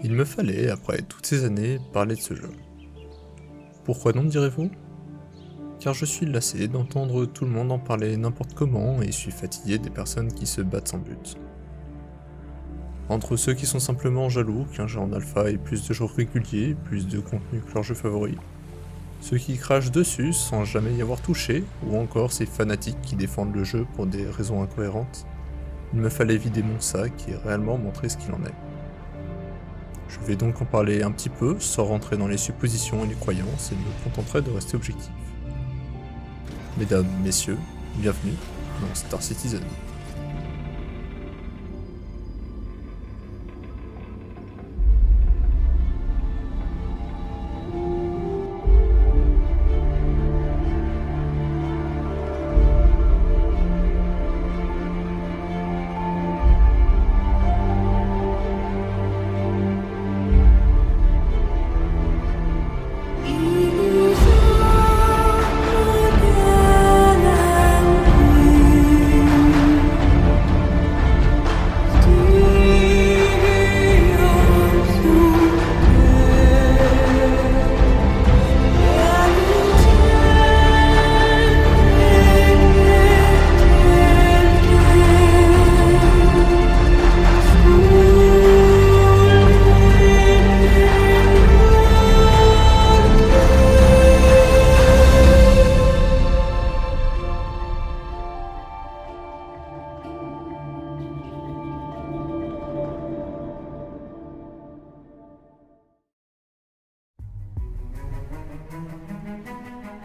Il me fallait, après toutes ces années, parler de ce jeu. Pourquoi non, direz-vous? Car je suis lassé d'entendre tout le monde en parler n'importe comment et suis fatigué des personnes qui se battent sans but. Entre ceux qui sont simplement jaloux qu'un jeu en alpha ait plus de joueurs réguliers, plus de contenu que leur jeu favori, ceux qui crachent dessus sans jamais y avoir touché, ou encore ces fanatiques qui défendent le jeu pour des raisons incohérentes, il me fallait vider mon sac et réellement montrer ce qu'il en est. Je vais donc en parler un petit peu, sans rentrer dans les suppositions et les croyances, et me contenterai de rester objectif. Mesdames, messieurs, bienvenue dans Star Citizen.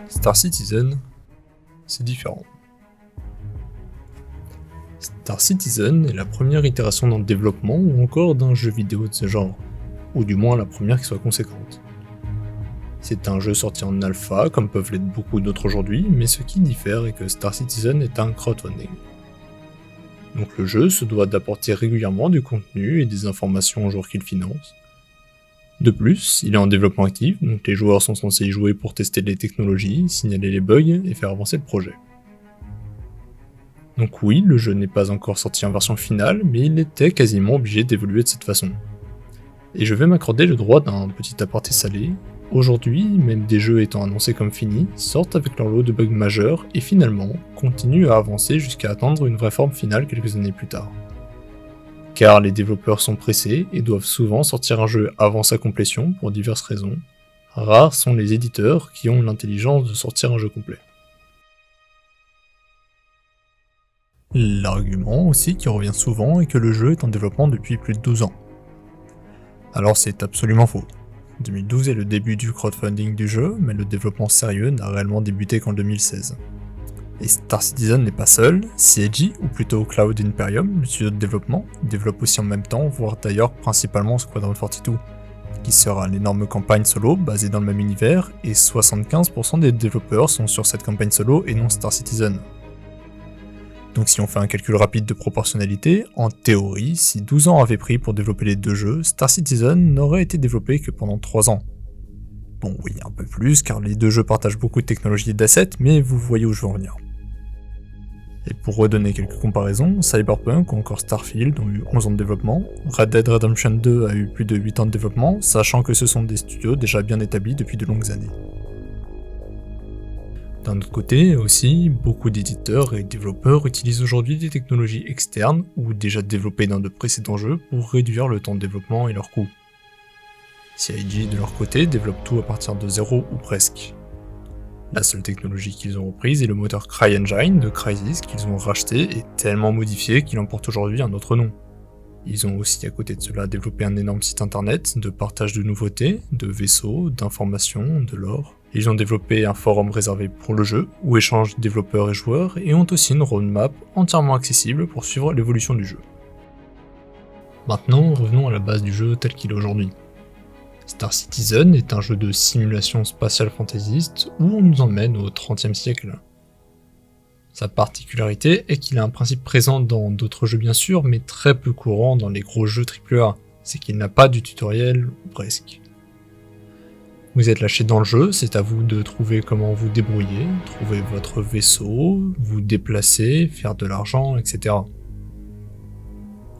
Star Citizen, c'est différent. Star Citizen est la première itération d'un développement ou encore d'un jeu vidéo de ce genre, ou du moins la première qui soit conséquente. C'est un jeu sorti en alpha, comme peuvent l'être beaucoup d'autres aujourd'hui, mais ce qui diffère est que Star Citizen est un crowdfunding. Donc le jeu se doit d'apporter régulièrement du contenu et des informations aux joueurs qu'il finance. De plus, il est en développement actif, donc les joueurs sont censés y jouer pour tester les technologies, signaler les bugs et faire avancer le projet. Donc oui, le jeu n'est pas encore sorti en version finale, mais il était quasiment obligé d'évoluer de cette façon. Et je vais m'accorder le droit d'un petit aparté salé. Aujourd'hui, même des jeux étant annoncés comme finis, sortent avec leur lot de bugs majeurs et finalement continuent à avancer jusqu'à atteindre une vraie forme finale quelques années plus tard. Car les développeurs sont pressés et doivent souvent sortir un jeu avant sa complétion pour diverses raisons. Rares sont les éditeurs qui ont l'intelligence de sortir un jeu complet. L'argument aussi qui revient souvent est que le jeu est en développement depuis plus de 12 ans. Alors c'est absolument faux. 2012 est le début du crowdfunding du jeu, mais le développement sérieux n'a réellement débuté qu'en 2016. Et Star Citizen n'est pas seul, CIG, ou plutôt Cloud Imperium, le studio de développement, développe aussi en même temps, voire d'ailleurs principalement Squadron 42, qui sera l'énorme campagne solo basée dans le même univers, et 75% des développeurs sont sur cette campagne solo et non Star Citizen. Donc si on fait un calcul rapide de proportionnalité, en théorie, si 12 ans avaient pris pour développer les deux jeux, Star Citizen n'aurait été développé que pendant 3 ans. Bon oui, un peu plus, car les deux jeux partagent beaucoup de technologies et d'assets, mais vous voyez où je veux en venir. Et pour redonner quelques comparaisons, Cyberpunk ou encore Starfield ont eu 11 ans de développement, Red Dead Redemption 2 a eu plus de 8 ans de développement, sachant que ce sont des studios déjà bien établis depuis de longues années. D'un autre côté aussi, beaucoup d'éditeurs et développeurs utilisent aujourd'hui des technologies externes ou déjà développées dans de précédents jeux pour réduire le temps de développement et leurs coûts. CIG de leur côté développe tout à partir de zéro ou presque. La seule technologie qu'ils ont reprise est le moteur CryEngine de Crysis qu'ils ont racheté et tellement modifié qu'il en porte aujourd'hui un autre nom. Ils ont aussi à côté de cela développé un énorme site internet de partage de nouveautés, de vaisseaux, d'informations, de lore. Ils ont développé un forum réservé pour le jeu, où échangent développeurs et joueurs, et ont aussi une roadmap entièrement accessible pour suivre l'évolution du jeu. Maintenant, revenons à la base du jeu tel qu'il est aujourd'hui. Star Citizen est un jeu de simulation spatiale fantaisiste où on nous emmène au XXe siècle. Sa particularité est qu'il a un principe présent dans d'autres jeux bien sûr, mais très peu courant dans les gros jeux AAA, c'est qu'il n'a pas du tutoriel, ou presque. Vous êtes lâché dans le jeu, c'est à vous de trouver comment vous débrouiller, trouver votre vaisseau, vous déplacer, faire de l'argent, etc.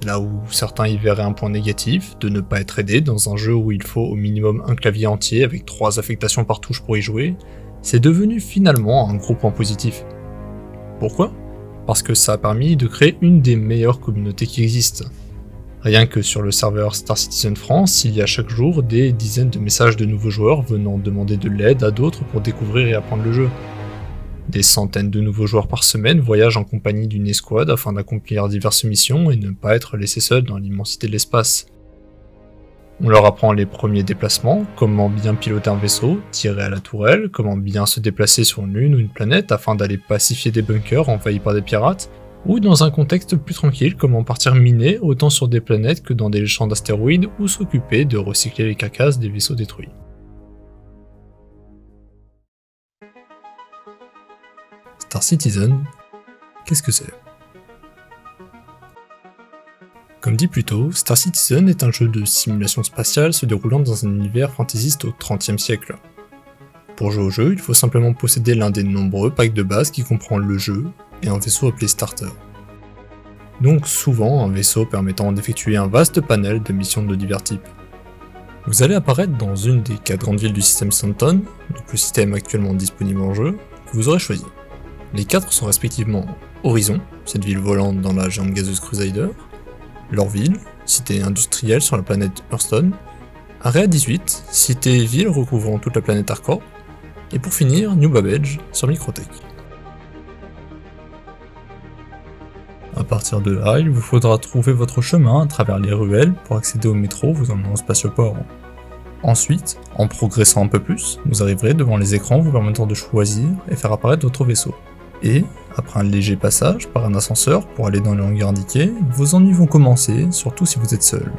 Là où certains y verraient un point négatif, de ne pas être aidé dans un jeu où il faut au minimum un clavier entier avec 3 affectations par touche pour y jouer, c'est devenu finalement un gros point positif. Pourquoi ? Parce que ça a permis de créer une des meilleures communautés qui existent. Rien que sur le serveur Star Citizen France, il y a chaque jour des dizaines de messages de nouveaux joueurs venant demander de l'aide à d'autres pour découvrir et apprendre le jeu. Des centaines de nouveaux joueurs par semaine voyagent en compagnie d'une escouade afin d'accomplir diverses missions et ne pas être laissés seuls dans l'immensité de l'espace. On leur apprend les premiers déplacements, comment bien piloter un vaisseau, tirer à la tourelle, comment bien se déplacer sur une lune ou une planète afin d'aller pacifier des bunkers envahis par des pirates, ou dans un contexte plus tranquille, comment partir miner autant sur des planètes que dans des champs d'astéroïdes ou s'occuper de recycler les carcasses des vaisseaux détruits. Star Citizen, qu'est-ce que c'est ? Comme dit plus tôt, Star Citizen est un jeu de simulation spatiale se déroulant dans un univers fantaisiste au XXe siècle. Pour jouer au jeu, il faut simplement posséder l'un des nombreux packs de base qui comprend le jeu et un vaisseau appelé Starter. Donc souvent un vaisseau permettant d'effectuer un vaste panel de missions de divers types. Vous allez apparaître dans une des 4 grandes villes du système Stanton, donc le système actuellement disponible en jeu, que vous aurez choisi. Les 4 sont respectivement Horizon, cette ville volante dans la géante gazeuse Crusader, Lorville, cité industrielle sur la planète Hurston, Area 18, cité-ville recouvrant toute la planète Arcorp, et pour finir, New Babbage sur Microtech. A partir de là, il vous faudra trouver votre chemin à travers les ruelles pour accéder au métro vous emmenant au spatioport. Ensuite, en progressant un peu plus, vous arriverez devant les écrans vous permettant de choisir et faire apparaître votre vaisseau. Et, après un léger passage par un ascenseur pour aller dans les hangars indiqués, vos ennuis vont commencer, surtout si vous êtes seul.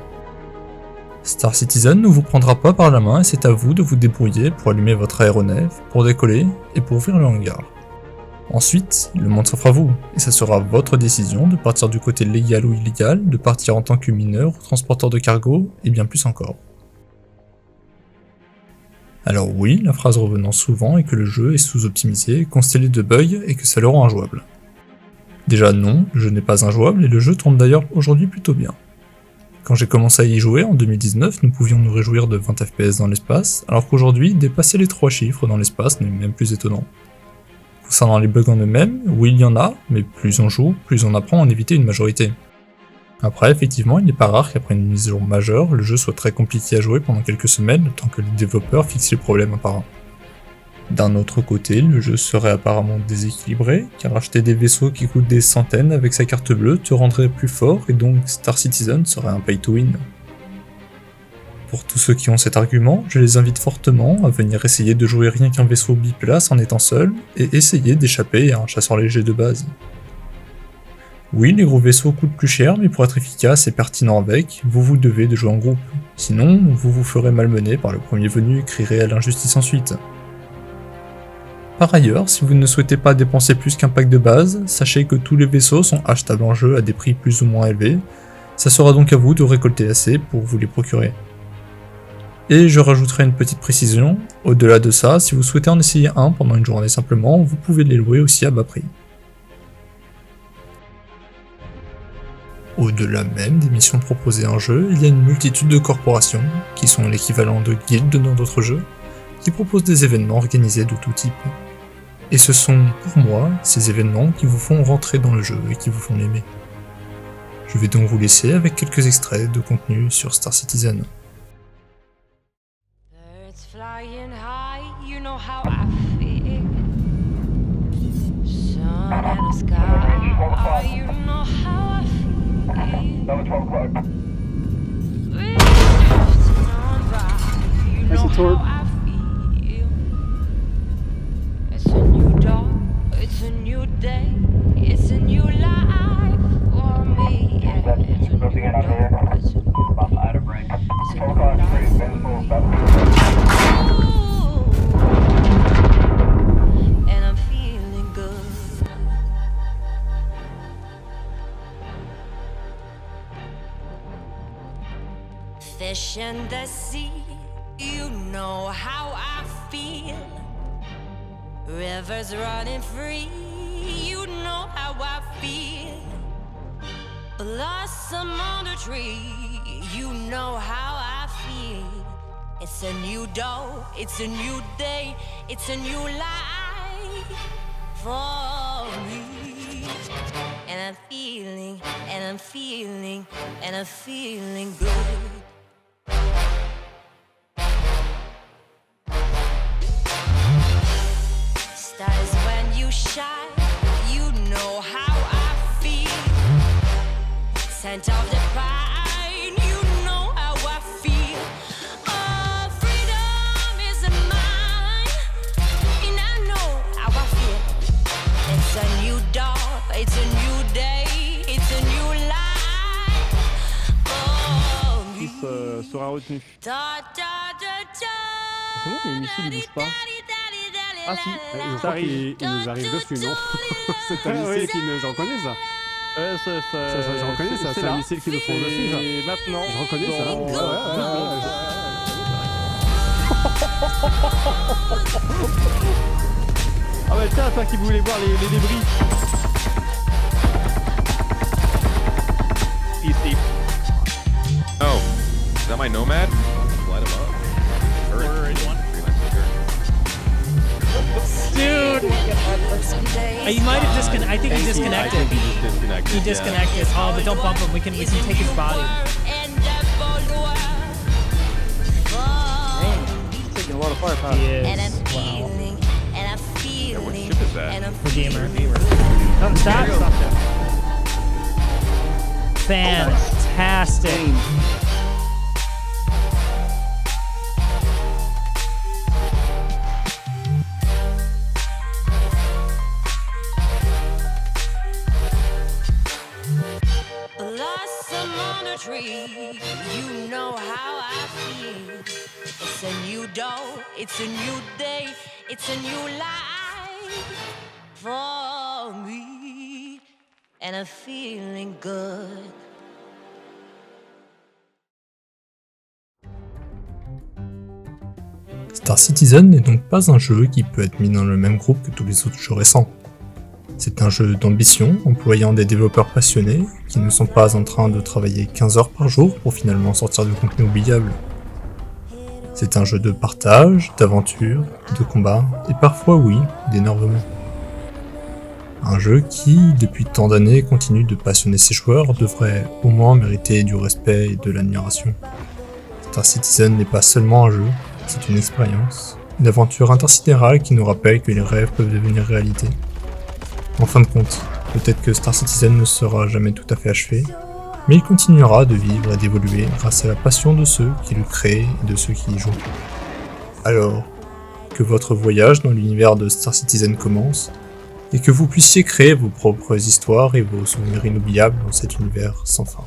Star Citizen ne vous prendra pas par la main et c'est à vous de vous débrouiller pour allumer votre aéronef, pour décoller et pour ouvrir le hangar. Ensuite, le monde s'offre à vous, et ça sera votre décision de partir du côté légal ou illégal, de partir en tant que mineur ou transporteur de cargo, et bien plus encore. Alors oui, la phrase revenant souvent est que le jeu est sous-optimisé, constellé de bugs et que ça le rend injouable. Déjà non, le jeu n'est pas injouable et le jeu tourne d'ailleurs aujourd'hui plutôt bien. Quand j'ai commencé à y jouer en 2019, nous pouvions nous réjouir de 20 FPS dans l'espace, alors qu'aujourd'hui, dépasser les 3 chiffres dans l'espace n'est même plus étonnant. Concernant les bugs en eux-mêmes, oui il y en a, mais plus on joue, plus on apprend à en éviter une majorité. Après, effectivement, il n'est pas rare qu'après une mise à jour majeure, le jeu soit très compliqué à jouer pendant quelques semaines, le temps que les développeurs fixent les problèmes apparents. D'un autre côté, le jeu serait apparemment déséquilibré, car acheter des vaisseaux qui coûtent des centaines avec sa carte bleue te rendrait plus fort et donc Star Citizen serait un pay to win. Pour tous ceux qui ont cet argument, je les invite fortement à venir essayer de jouer rien qu'un vaisseau biplace en étant seul, et essayer d'échapper à un chasseur léger de base. Oui, les gros vaisseaux coûtent plus cher, mais pour être efficace et pertinent avec, vous devez de jouer en groupe. Sinon, vous vous ferez malmener par le premier venu et crierez à l'injustice ensuite. Par ailleurs, si vous ne souhaitez pas dépenser plus qu'un pack de base, sachez que tous les vaisseaux sont achetables en jeu à des prix plus ou moins élevés, ça sera donc à vous de récolter assez pour vous les procurer. Et je rajouterai une petite précision, au-delà de ça, si vous souhaitez en essayer un pendant une journée simplement, vous pouvez les louer aussi à bas prix. Au-delà même des missions proposées en jeu, il y a une multitude de corporations, qui sont l'équivalent de guildes dans d'autres jeux, qui proposent des événements organisés de tout type. Et ce sont, pour moi, ces événements qui vous font rentrer dans le jeu et qui vous font l'aimer. Je vais donc vous laisser avec quelques extraits de contenu sur Star Citizen. Flying high, you know how I feel. Sun and the sky, you know how I feel. We're drifting on by, you know how I feel. It's a new dawn, it's a new day, it's a new life for me. Yeah, it's a new dawn, it's a new day, it's a new and I'm feeling good. Fish in the sea, you know how I feel. Rivers running free, you know how I feel. blossom on the tree. You know how I feel. It's a new dawn, it's a new day, it's a new life for me. And I'm feeling, and I'm feeling, and I'm feeling good. Stars when you shine, you know how I feel. Scent of the pine, you know how I feel. Oh, freedom is mine, and I know how I feel. It's a new dawn, it's a new day, it's a new life. Oh, me. Sera retenu. Da, da, da, da. C'est bon, les missiles ils bougent pas. Ah si, Je crois qu'il nous arrive dessus, non? C'est un missile qui ne... Je reconnais ça. Ouais, Je reconnais ça, c'est un missile qui nous fonce dessus, ça. Et maintenant, Je reconnais ça. dans- Ah bah tiens, toi qui voulais voir les débris. Ici. Oh, is that my Nomad? Light him up. Dude! He might have disconnected. I think he disconnected. He disconnected. Oh, but don't bump him. We can take his body. He's taking a lot of firepower. He And I'm is. Wow. feeling, and I'm feeling, what ship is that? and I'm Redeemer. Stop, stop. Fantastic. blossom on a tree. You know how I feel. It's a new dawn, it's a new day, it's a new life for me, and I'm feeling good. Star Citizen n'est donc pas un jeu qui peut être mis dans le même groupe que tous les autres jeux récents. C'est un jeu d'ambition, employant des développeurs passionnés, qui ne sont pas en train de travailler 15 heures par jour pour finalement sortir du contenu oubliable. C'est un jeu de partage, d'aventure, de combat, et parfois oui, d'énervement. Un jeu qui, depuis tant d'années, continue de passionner ses joueurs, devrait au moins mériter du respect et de l'admiration. Star Citizen n'est pas seulement un jeu, c'est une expérience, une aventure intersidérale qui nous rappelle que les rêves peuvent devenir réalité. En fin de compte, peut-être que Star Citizen ne sera jamais tout à fait achevé, mais il continuera de vivre et d'évoluer grâce à la passion de ceux qui le créent et de ceux qui y jouent. Alors, que votre voyage dans l'univers de Star Citizen commence, et que vous puissiez créer vos propres histoires et vos souvenirs inoubliables dans cet univers sans fin.